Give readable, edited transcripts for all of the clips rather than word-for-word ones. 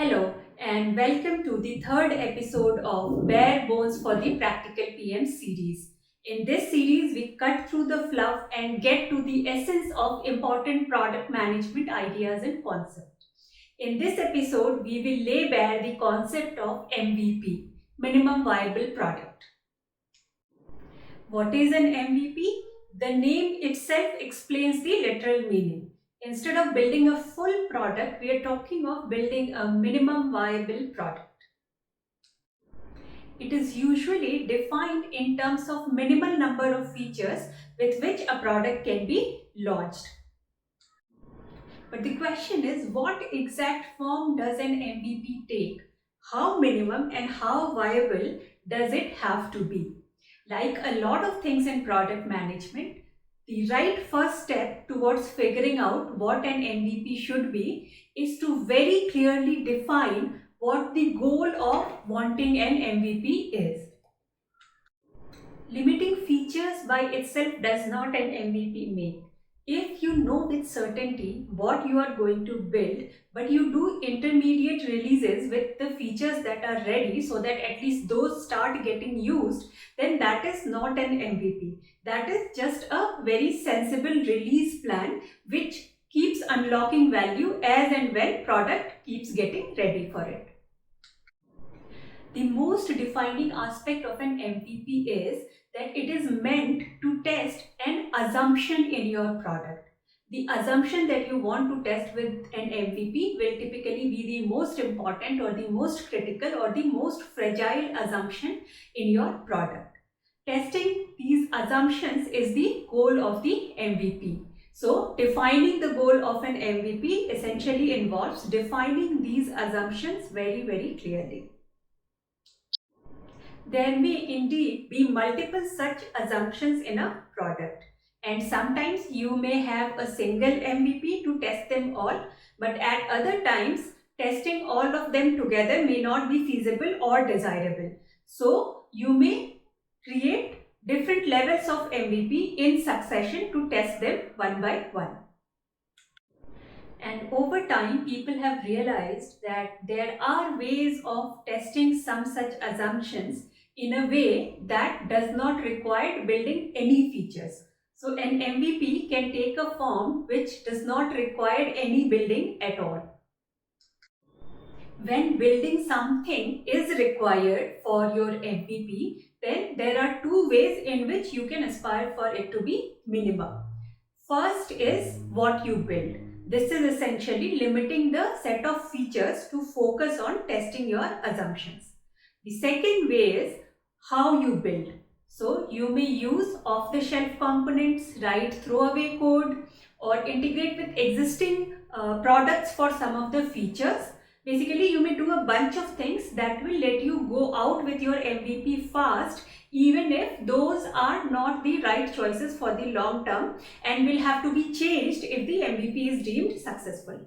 Hello and welcome to the third episode of Bare Bones for the Practical PM series. In this series, we cut through the fluff and get to the essence of important product management ideas and concepts. In this episode, we will lay bare the concept of MVP, Minimum Viable Product. What is an MVP? The name itself explains the literal meaning. Instead of building a full product, we are talking of building a minimum viable product. It is usually defined in terms of minimal number of features with which a product can be launched. But the question is, what exact form does an MVP take? How minimum and how viable does it have to be? Like a lot of things in product management, the right first step towards figuring out what an MVP should be is to very clearly define what the goal of wanting an MVP is. Limiting features by itself does not an MVP make. If you know with certainty what you are going to build, but you do intermediate releases with the features that are ready so that at least those start getting used, then that is not an MVP. That is just a very sensible release plan which keeps unlocking value as and when product keeps getting ready for it. The most defining aspect of an MVP is that it is meant to test an assumption in your product. The assumption that you want to test with an MVP will typically be the most important or the most critical or the most fragile assumption in your product. Testing these assumptions is the goal of the MVP. So, defining the goal of an MVP essentially involves defining these assumptions very, very clearly. There may indeed be multiple such assumptions in a product, and sometimes you may have a single MVP to test them all, but at other times testing all of them together may not be feasible or desirable. So you may create different levels of MVP in succession to test them one by one. And over time, people have realized that there are ways of testing some such assumptions in a way that does not require building any features. So an MVP can take a form which does not require any building at all. When building something is required for your MVP, then there are two ways in which you can aspire for it to be minimum. First is what you build. This is essentially limiting the set of features to focus on testing your assumptions. The second way is how you build. So you may use off-the-shelf components, write throwaway code, or integrate with existing products for some of the features. Basically, you may do a bunch of things that will let you go out with your MVP fast, even if those are not the right choices for the long term and will have to be changed if the MVP is deemed successful.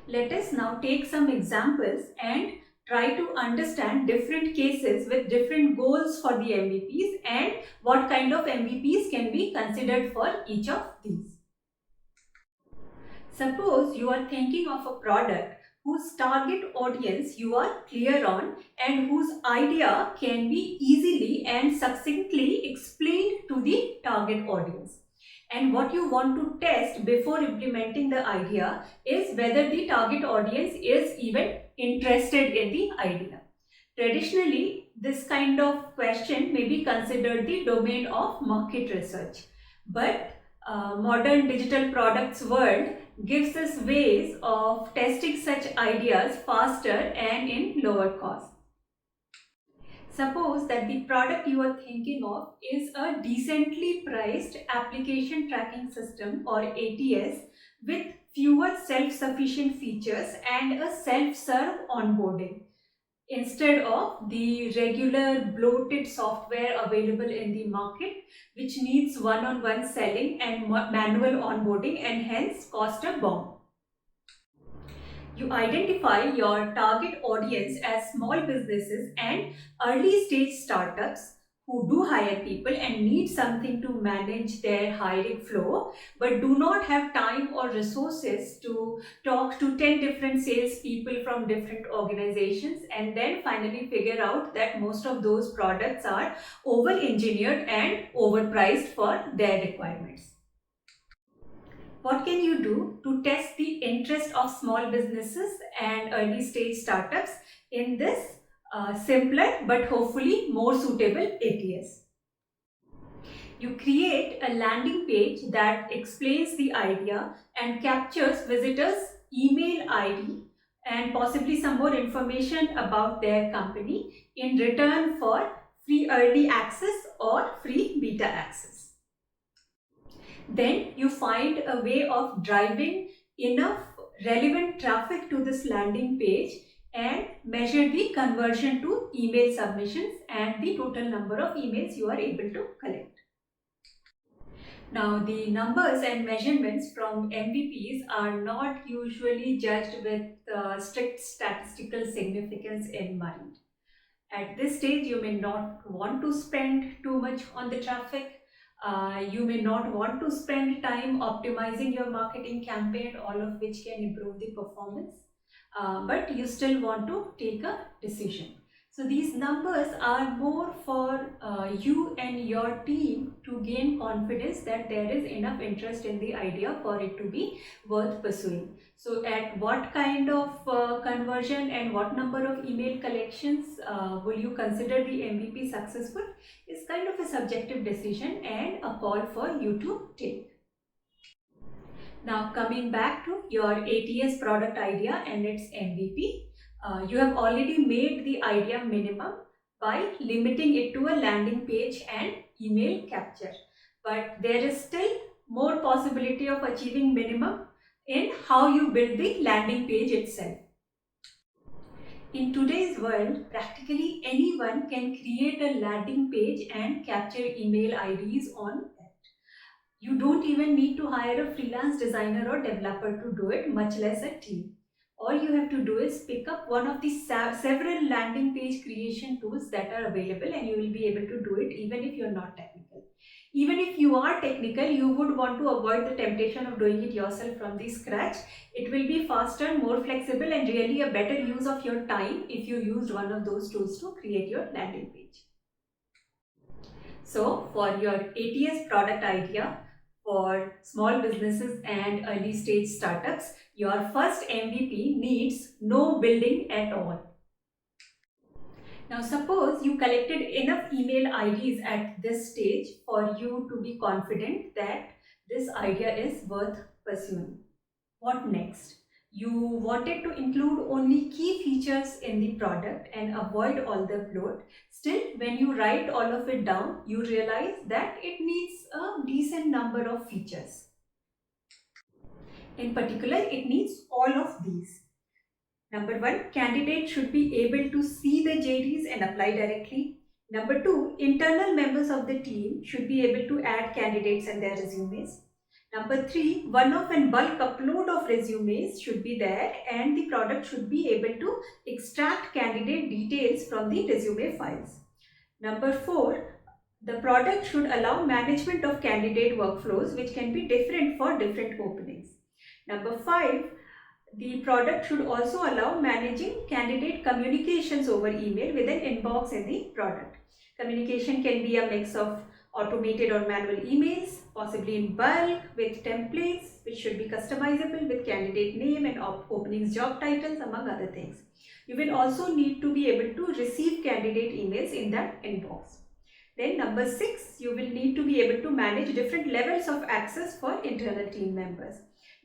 Let us now take some examples and try to understand different cases with different goals for the MVPs and what kind of MVPs can be considered for each of these. Suppose you are thinking of a product whose target audience you are clear on and whose idea can be easily and succinctly explained to the target audience. And what you want to test before implementing the idea is whether the target audience is even interested in the idea. Traditionally, this kind of question may be considered the domain of market research. But modern digital products world gives us ways of testing such ideas faster and in lower cost. Suppose that the product you are thinking of is a decently priced application tracking system or ATS with fewer self-sufficient features and a self-serve onboarding, instead of the regular bloated software available in the market, which needs one-on-one selling and manual onboarding and hence cost a bomb. You identify your target audience as small businesses and early stage startups who do hire people and need something to manage their hiring flow, but do not have time or resources to talk to 10 different sales people from different organizations and then finally figure out that most of those products are over engineered and overpriced for their requirements. What can you do to test the interest of small businesses and early stage startups in this simpler but hopefully more suitable ATS? You create a landing page that explains the idea and captures visitors' email ID and possibly some more information about their company in return for free early access or free beta access. Then you find a way of driving enough relevant traffic to this landing page and measure the conversion to email submissions and the total number of emails you are able to collect. Now, the numbers and measurements from MVPs are not usually judged with strict statistical significance in mind. At this stage, you may not want to spend too much on the traffic. You may not want to spend time optimizing your marketing campaign, all of which can improve the performance, but you still want to take a decision. So these numbers are more for you and your team to gain confidence that there is enough interest in the idea for it to be worth pursuing. So at what kind of conversion and what number of email collections will you consider the MVP successful is kind of a subjective decision and a call for you to take. Now coming back to your ATS product idea and its MVP, you have already made the idea minimum by limiting it to a landing page and email capture. But there is still more possibility of achieving minimum in how you build the landing page itself. In today's world, practically anyone can create a landing page and capture email IDs on it. You don't even need to hire a freelance designer or developer to do it, much less a team. All you have to do is pick up one of the several landing page creation tools that are available and you will be able to do it even if you're not technical. Even if you are technical, you would want to avoid the temptation of doing it yourself from the scratch. It will be faster, more flexible and really a better use of your time if you used one of those tools to create your landing page. So for your ATS product idea, for small businesses and early stage startups, your first MVP needs no building at all. Now suppose you collected enough email IDs at this stage for you to be confident that this idea is worth pursuing. What next? You wanted to include only key features in the product and avoid all the bloat. Still, when you write all of it down, you realize that it needs a decent number of features. In particular, it needs all of these. Number 1, candidates should be able to see the JDs and apply directly. Number 2, internal members of the team should be able to add candidates and their resumes. Number 3, one-off and bulk upload of resumes should be there and the product should be able to extract candidate details from the resume files. Number 4, the product should allow management of candidate workflows which can be different for different openings. Number 5, the product should also allow managing candidate communications over email with an inbox in the product. Communication can be a mix of automated or manual emails, possibly in bulk with templates which should be customizable with candidate name and openings job titles among other things. You will also need to be able to receive candidate emails in that inbox. Then number 6, you will need to be able to manage different levels of access for internal team members.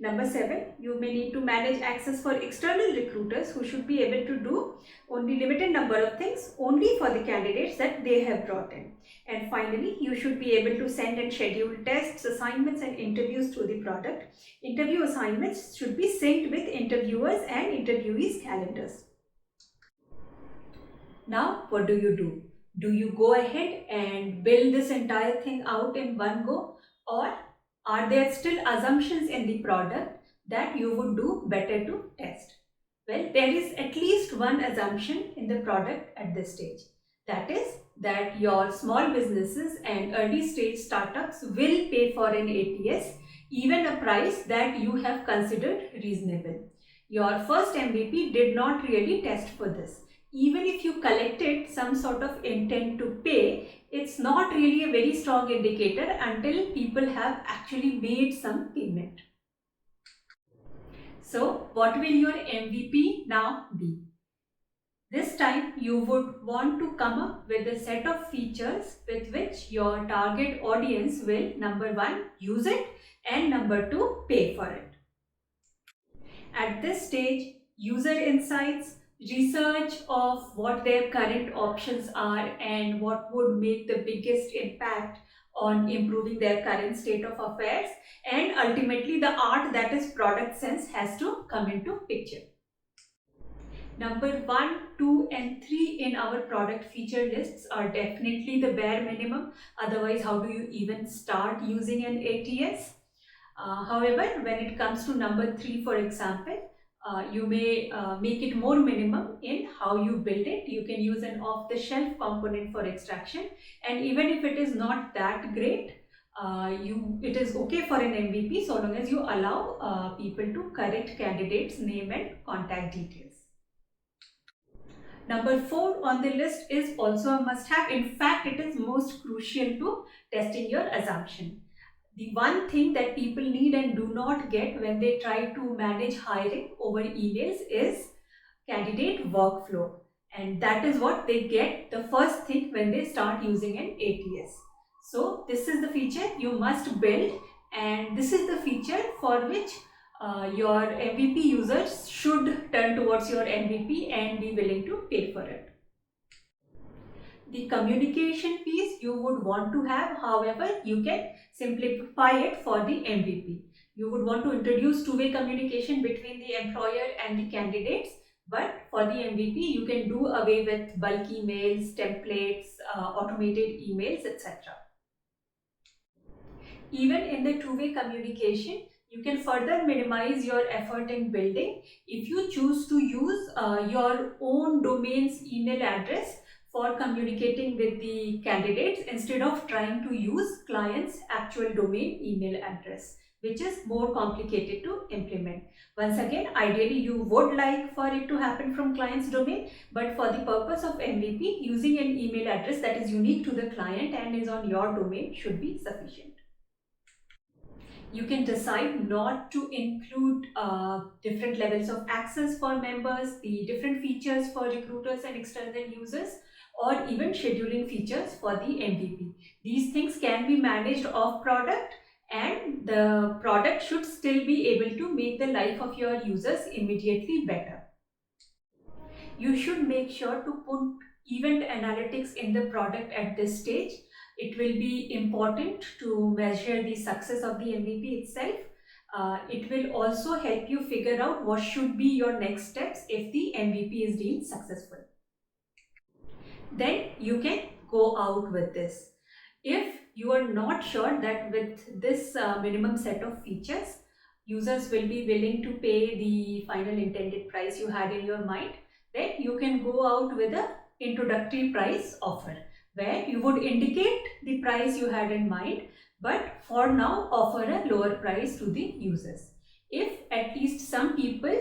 Number 7, you may need to manage access for external recruiters who should be able to do only limited number of things only for the candidates that they have brought in. And finally, you should be able to send and schedule tests, assignments and interviews through the product. Interview assignments should be synced with interviewers and interviewees' calendars. Now, what do? Do you go ahead and build this entire thing out in one go, or are there still assumptions in the product that you would do better to test? Well, there is at least one assumption in the product at this stage. That is, that your small businesses and early stage startups will pay for an ATS, even a price that you have considered reasonable. Your first MVP did not really test for this. Even if you collected some sort of intent to pay, it's not really a very strong indicator until people have actually made some payment. So, what will your MVP now be? This time you would want to come up with a set of features with which your target audience will, number one, use it, and number two, pay for it. At this stage, user insights, research of what their current options are and what would make the biggest impact on improving their current state of affairs, and ultimately the art, that is product sense, has to come into picture. Number 1, 2 and 3 in our product feature lists are definitely the bare minimum. Otherwise, how do you even start using an ATS? However, when it comes to number 3, for example, you may make it more minimum in how you build it. You can use an off-the-shelf component for extraction, and even if it is not that great, it is okay for an MVP so long as you allow people to correct candidates' name and contact details. Number 4 on the list is also a must-have. In fact, it is most crucial to testing your assumption. The one thing that people need and do not get when they try to manage hiring over emails is candidate workflow. And that is what they get the first thing when they start using an ATS. So this is the feature you must build, and this is the feature for which your MVP users should turn towards your MVP and be willing to pay for it. The communication piece you would want to have, however, you can simplify it for the MVP. You would want to introduce two-way communication between the employer and the candidates, but for the MVP, you can do away with bulk emails, templates, automated emails, etc. Even in the two-way communication, you can further minimize your effort in building if you choose to use your own domain's email address for communicating with the candidates instead of trying to use client's actual domain email address, which is more complicated to implement. Once again, ideally you would like for it to happen from client's domain, but for the purpose of MVP, using an email address that is unique to the client and is on your domain should be sufficient. You can decide not to include different levels of access for members, the different features for recruiters and external users, or even scheduling features for the MVP. These things can be managed off product, and the product should still be able to make the life of your users immediately better. You should make sure to put event analytics in the product at this stage. It will be important to measure the success of the MVP itself. It will also help you figure out what should be your next steps if the MVP is deemed successful. Then you can go out with this. If you are not sure that with this minimum set of features, users will be willing to pay the final intended price you had in your mind, then you can go out with a introductory price offer where you would indicate the price you had in mind, but for now offer a lower price to the users. If at least some people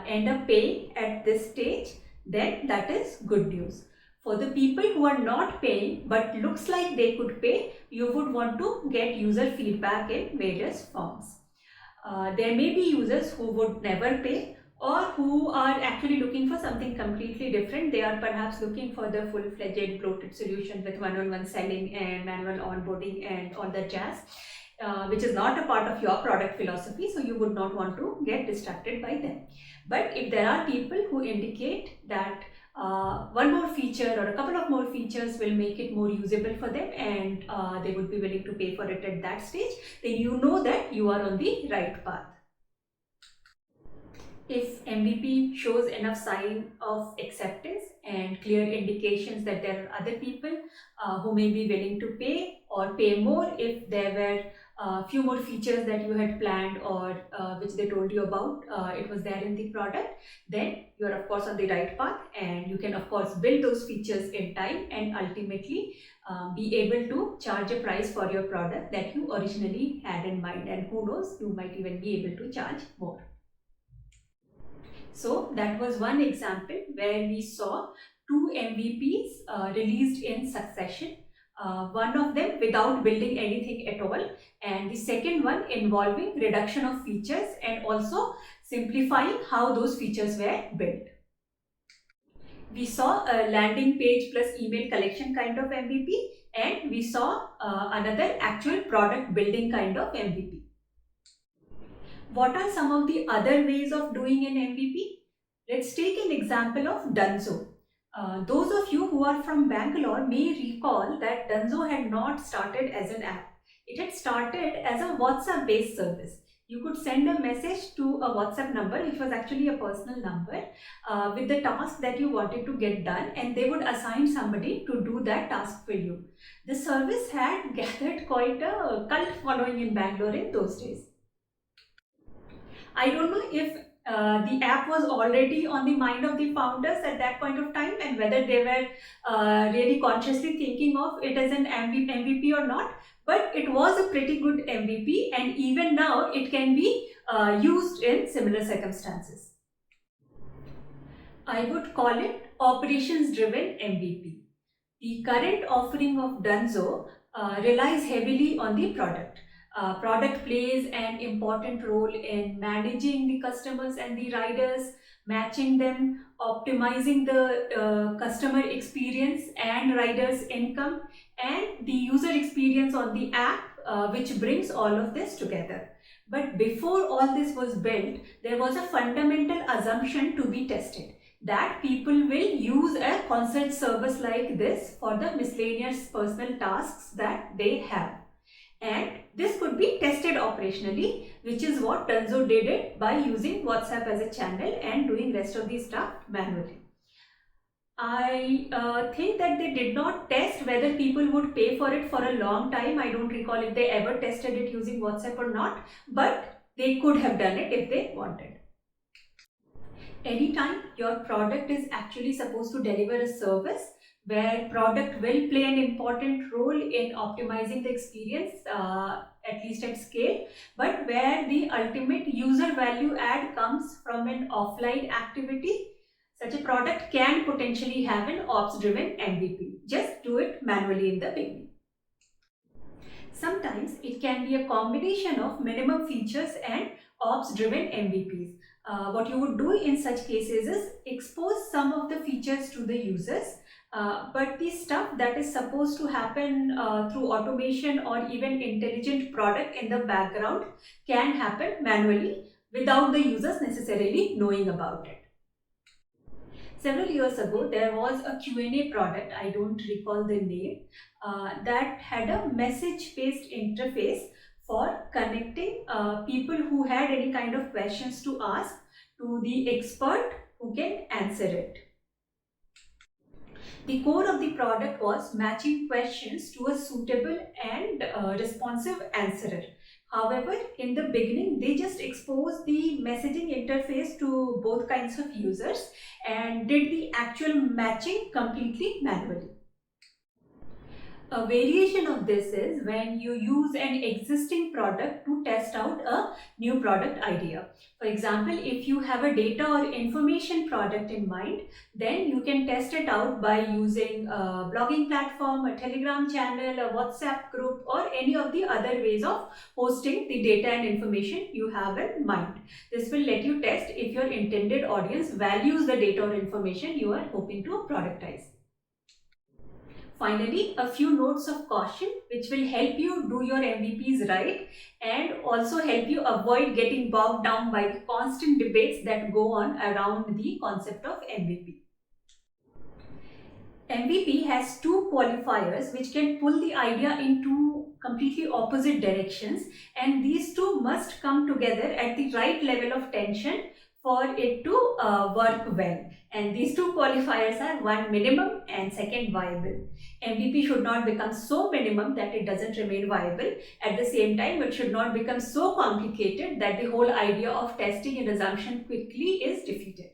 end up paying at this stage, then that is good news. For the people who are not paying but looks like they could pay, you would want to get user feedback in various forms. There may be users who would never pay, or who are actually looking for something completely different. They are perhaps looking for the full-fledged bloated solution with one-on-one selling and manual onboarding and all that jazz, which is not a part of your product philosophy, so you would not want to get distracted by them. But if there are people who indicate that one more feature or a couple of more features will make it more usable for them, and they would be willing to pay for it at that stage, then you know that you are on the right path. If MVP shows enough sign of acceptance and clear indications that there are other people who may be willing to pay or pay more if there were few more features that you had planned or which they told you about, it was there in the product, then you are of course on the right path, and you can of course build those features in time and ultimately be able to charge a price for your product that you originally had in mind, and who knows, you might even be able to charge more. So that was one example where we saw two MVPs released in succession. One of them without building anything at all, and the second one involving reduction of features and also simplifying how those features were built. We saw a landing page plus email collection kind of MVP, and we saw another actual product building kind of MVP. What are some of the other ways of doing an MVP? Let's take an example of Dunzo. Those of you who are from Bangalore may recall that Dunzo had not started as an app. It had started as a WhatsApp based service. You could send a message to a WhatsApp number, which was actually a personal number, with the task that you wanted to get done, and they would assign somebody to do that task for you. The service had gathered quite a cult following in Bangalore in those days. I don't know if the app was already on the mind of the founders at that point of time, and whether they were really consciously thinking of it as an MVP or not, but it was a pretty good MVP, and even now it can be used in similar circumstances. I would call it operations driven MVP. The current offering of Dunzo relies heavily on the product. Product plays an important role in managing the customers and the riders, matching them, optimizing the customer experience and riders' income, and the user experience on the app, which brings all of this together. But before all this was built, there was a fundamental assumption to be tested, that people will use a concierge service like this for the miscellaneous personal tasks that they have. And this could be tested operationally, which is what Dunzo did it by using WhatsApp as a channel and doing rest of the stuff manually. I think that they did not test whether people would pay for it for a long time. I don't recall if they ever tested it using WhatsApp or not, but they could have done it if they wanted. Anytime your product is actually supposed to deliver a service where product will play an important role in optimizing the experience, at least at scale, but where the ultimate user value add comes from an offline activity, such a product can potentially have an ops driven MVP. Just do it manually in the beginning. Sometimes it can be a combination of minimum features and ops driven MVPs. What you would do in such cases is expose some of the features to the users, but the stuff that is supposed to happen through automation or even intelligent product in the background can happen manually without the users necessarily knowing about it. Several years ago, there was a Q&A product, I don't recall the name, that had a message-based interface for connecting people who had any kind of questions to ask to the expert who can answer it. The core of the product was matching questions to a suitable and responsive answerer. However, in the beginning, they just exposed the messaging interface to both kinds of users and did the actual matching completely manually. A variation of this is when you use an existing product to test out a new product idea. For example, if you have a data or information product in mind, then you can test it out by using a blogging platform, a Telegram channel, a WhatsApp group, or any of the other ways of hosting the data and information you have in mind. This will let you test if your intended audience values the data or information you are hoping to productize. Finally, a few notes of caution which will help you do your MVPs right and also help you avoid getting bogged down by the constant debates that go on around the concept of MVP. MVP has two qualifiers which can pull the idea in two completely opposite directions, and these two must come together at the right level of tension for it to work well. And these two qualifiers are: one, minimum, and second, viable. MVP should not become so minimum that it doesn't remain viable. At the same time, it should not become so complicated that the whole idea of testing an assumption quickly is defeated.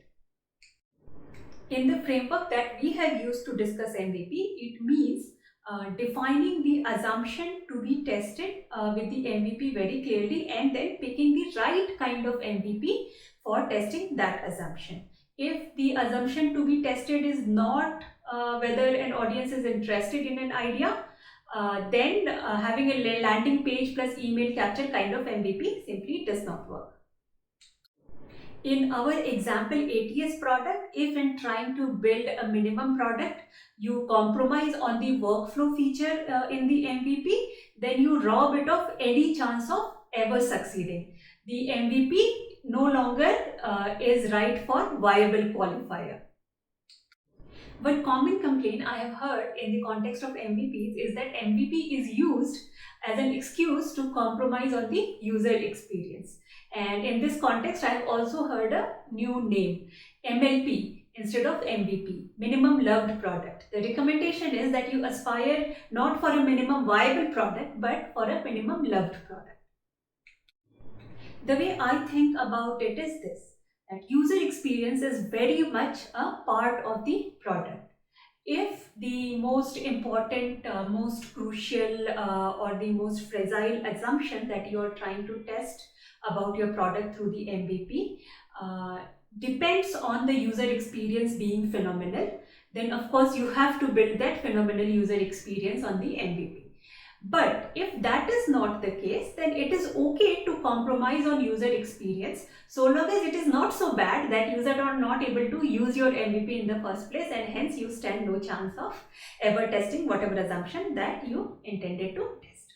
In the framework that we have used to discuss MVP, it means defining the assumption to be tested with the MVP very clearly, and then picking the right kind of MVP for testing that assumption. If the assumption to be tested is not whether an audience is interested in an idea, then having a landing page plus email capture kind of MVP simply does not work. In our example ATS product, if in trying to build a minimum product, you compromise on the workflow feature in the MVP, then you rob it of any chance of ever succeeding. The MVP no longer is right for viable qualifier. One common complaint I have heard in the context of MVPs is that MVP is used as an excuse to compromise on the user experience. And in this context, I have also heard a new name, MLP instead of MVP, minimum loved product. The recommendation is that you aspire not for a minimum viable product, but for a minimum loved product. The way I think about it is this: that user experience is very much a part of the product. If the most important, most crucial, or the most fragile assumption that you are trying to test about your product through the MVP depends on the user experience being phenomenal, then of course you have to build that phenomenal user experience on the MVP. But if that is not the case, then it is okay to compromise on user experience, so long as it is not so bad that users are not able to use your MVP in the first place, and hence you stand no chance of ever testing whatever assumption that you intended to test.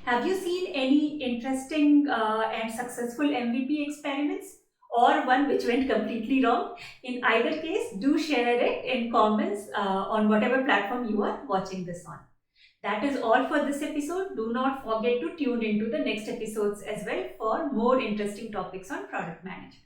Have you seen any interesting and successful MVP experiments, or one which went completely wrong? In either case, do share it in comments on whatever platform you are watching this on. That is all for this episode. Do not forget to tune into the next episodes as well for more interesting topics on product management.